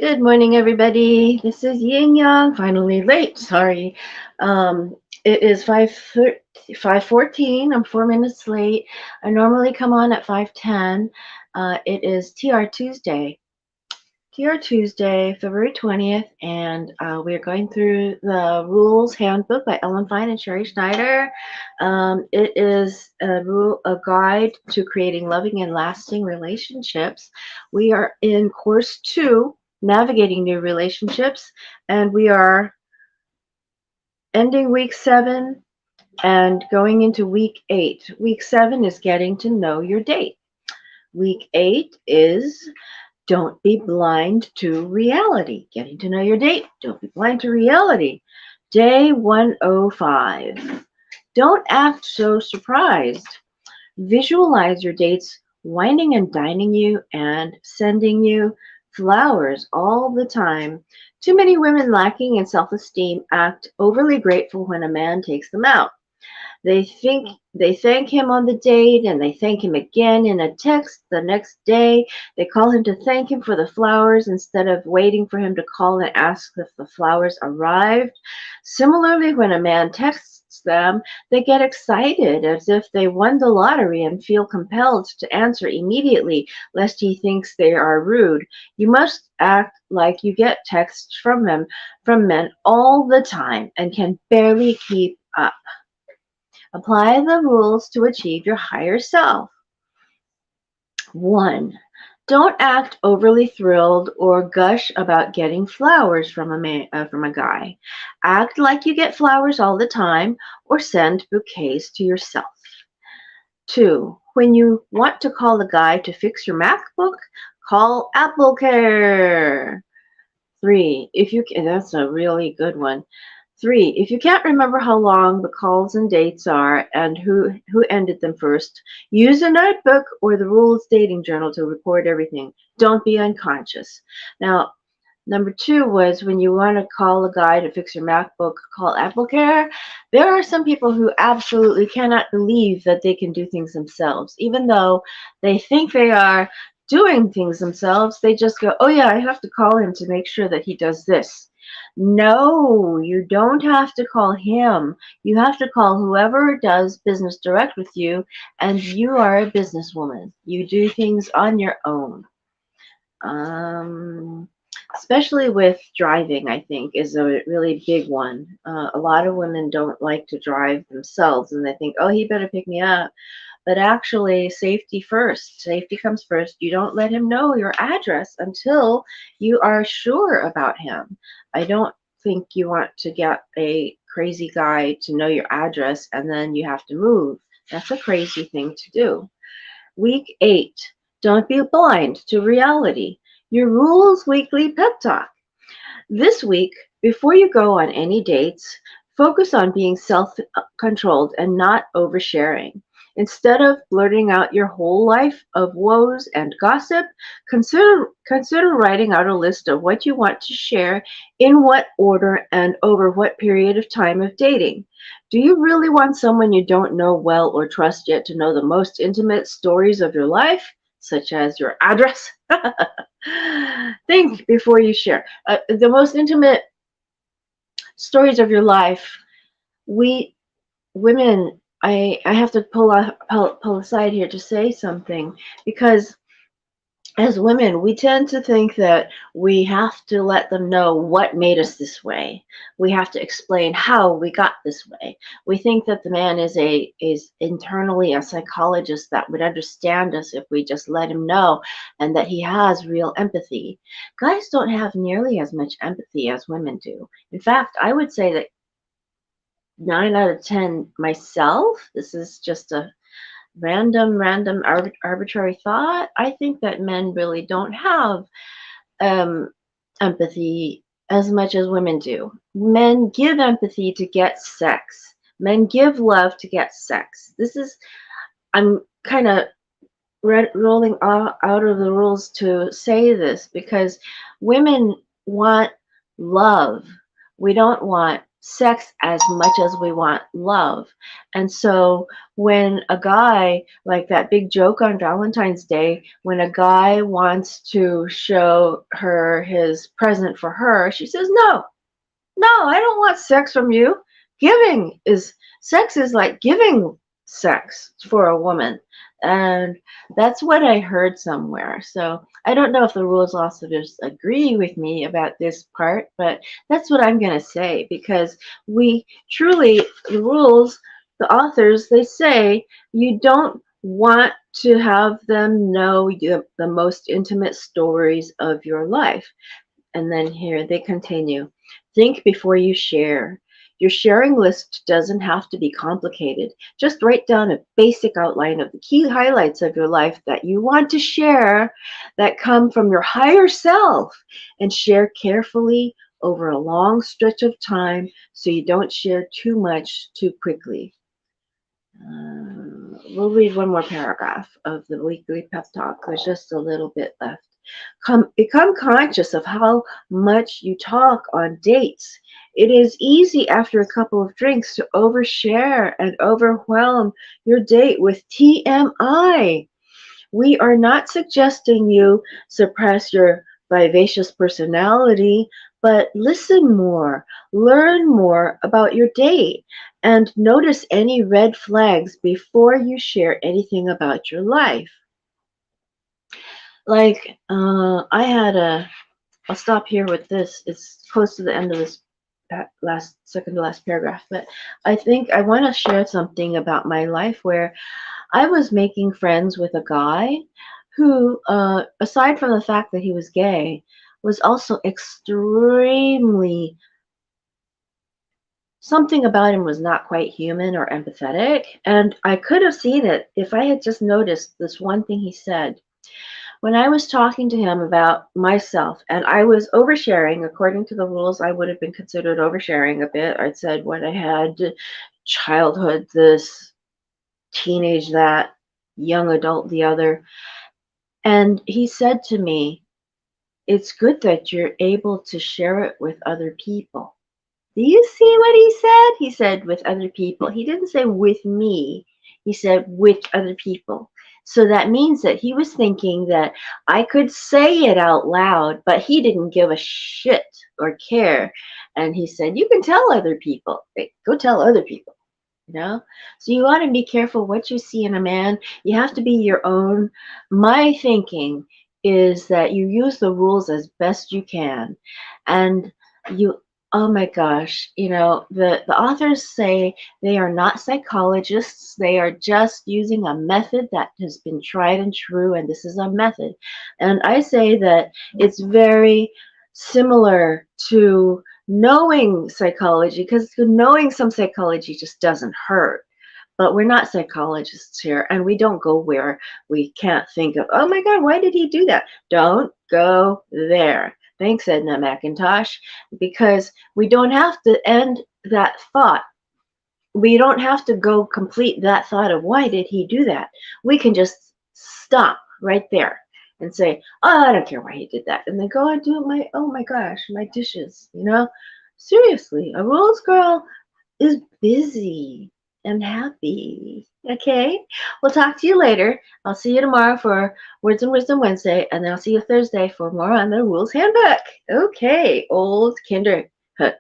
Good morning, everybody. This is Yin Yang. Finally late. Sorry. It is 5:14. I'm 4 minutes late. I normally come on at 5:10. It is TR Tuesday. TR Tuesday, February 20th, and we are going through the Rules Handbook by Fein and Sherrie Schneider. It is a guide to creating loving and lasting relationships. We are in course 2, Navigating New Relationships, and we are ending week 7 and going into week 8. Week 7 is getting to know your date. Week 8 is don't be blind to reality. Getting to know your date. Don't be blind to reality. Day 105. Don't act so surprised. Visualize your dates wining and dining you and sending you flowers all the time. Too many women lacking in self-esteem act overly grateful when a man takes them out. They thank him on the date and they thank him again in a text the next day. They call him to thank him for the flowers instead of waiting for him to call and ask if the flowers arrived. Similarly, when a man texts them, they get excited as if they won the lottery and feel compelled to answer immediately lest he thinks they are rude. You must act like you get texts from men all the time and can barely keep up. Apply the rules to achieve your higher self. 1. Don't act overly thrilled or gush about getting flowers from a guy. Act like you get flowers all the time or send bouquets to yourself. 2. When you want to call a guy to fix your MacBook, call Apple Care. 3. That's a really good one. 3. If you can't remember how long the calls and dates are and who ended them first, use a notebook or the rules dating journal to record everything. Don't be unconscious. Now, number 2 was when you want to call a guy to fix your MacBook, call AppleCare. There are some people who absolutely cannot believe that they can do things themselves. Even though they think they are doing things themselves, they just go, oh yeah, I have to call him to make sure that he does this. No, you don't have to call him. You have to call whoever does business direct with you, and you are a businesswoman. You do things on your own. Um, Especially with driving, I think, is a really big one. A lot of women don't like to drive themselves, and they think, oh, he better pick me up. But actually, safety first. Safety comes first. You don't let him know your address until you are sure about him. I don't think you want to get a crazy guy to know your address and then you have to move. That's a crazy thing to do. Week 8. Don't be blind to reality. Your Rules Weekly Pep Talk. This week, before you go on any dates, focus on being self-controlled and not oversharing. Instead of blurting out your whole life of woes and gossip, consider writing out a list of what you want to share, in what order, and over what period of time of dating. Do you really want someone you don't know well or trust yet to know the most intimate stories of your life, such as your address? Think before you share. The most intimate stories of your life, we women, I have to pull aside here to say something, because as women, we tend to think that we have to let them know what made us this way. We have to explain how we got this way. We think that the man is internally a psychologist that would understand us if we just let him know, and that he has real empathy. Guys don't have nearly as much empathy as women do. In fact, I would say that 9 out of 10 myself, this is just a random arbitrary thought. I think that men really don't have um, empathy as much as women do. Men give empathy to get sex. Men give love to get sex. I'm kind of rolling out of the rules to say this because women want love. We don't want sex as much as we want love. And so when a guy, like that big joke on Valentine's Day, when a guy wants to show her his present for her, she says, no, no, I don't want sex from you. Sex is like giving sex for a woman. And that's what I heard somewhere. So I don't know if the rules also just agree with me about this part, but that's what I'm going to say because we truly, the rules, the authors, they say you don't want to have them know the most intimate stories of your life. And then here they continue. Think before you share. Your sharing list doesn't have to be complicated. Just write down a basic outline of the key highlights of your life that you want to share that come from your higher self and share carefully over a long stretch of time so you don't share too much too quickly. We'll read one more paragraph of the weekly pep talk. There's just a little bit left. Become conscious of how much you talk on dates. It is easy after a couple of drinks to overshare and overwhelm your date with TMI. We are not suggesting you suppress your vivacious personality, but listen more, learn more about your date, and notice any red flags before you share anything about your life. Like, I'll stop here with this. It's close to the end of this last second to last paragraph, but I think I want to share something about my life where I was making friends with a guy who, aside from the fact that he was gay, was also extremely, something about him was not quite human or empathetic. And I could have seen it if I had just noticed this one thing he said. When I was talking to him about myself, and I was oversharing, according to the rules, I would have been considered oversharing a bit. I'd said what I had, childhood this, teenage that, young adult the other. And he said to me, it's good that you're able to share it with other people. Do you see what he said? He said with other people. He didn't say with me. He said with other people. So that means that he was thinking that I could say it out loud, but he didn't give a shit or care. And he said, you can tell other people. Go tell other people. You know, so you want to be careful what you see in a man. You have to be your own. My thinking is that you use the rules as best you can, and you, oh my gosh, you know, the authors say they are not psychologists. They are just using a method that has been tried and true, and this is a method. And I say that it's very similar to knowing psychology, because knowing some psychology just doesn't hurt. But we're not psychologists here, and we don't go where we can't think of, oh my God, why did he do that? Don't go there. Thanks, Edna McIntosh, because we don't have to end that thought. We don't have to go complete that thought of why did he do that. We can just stop right there and say, oh, I don't care why he did that. And then go and do my, oh my gosh, my dishes, you know? Seriously, a rules girl is busy and happy. Okay? We'll talk to you later. I'll see you tomorrow for Words and Wisdom Wednesday, and then I'll see you Thursday for more on the Rules Handbook. Okay, old Kinderhook.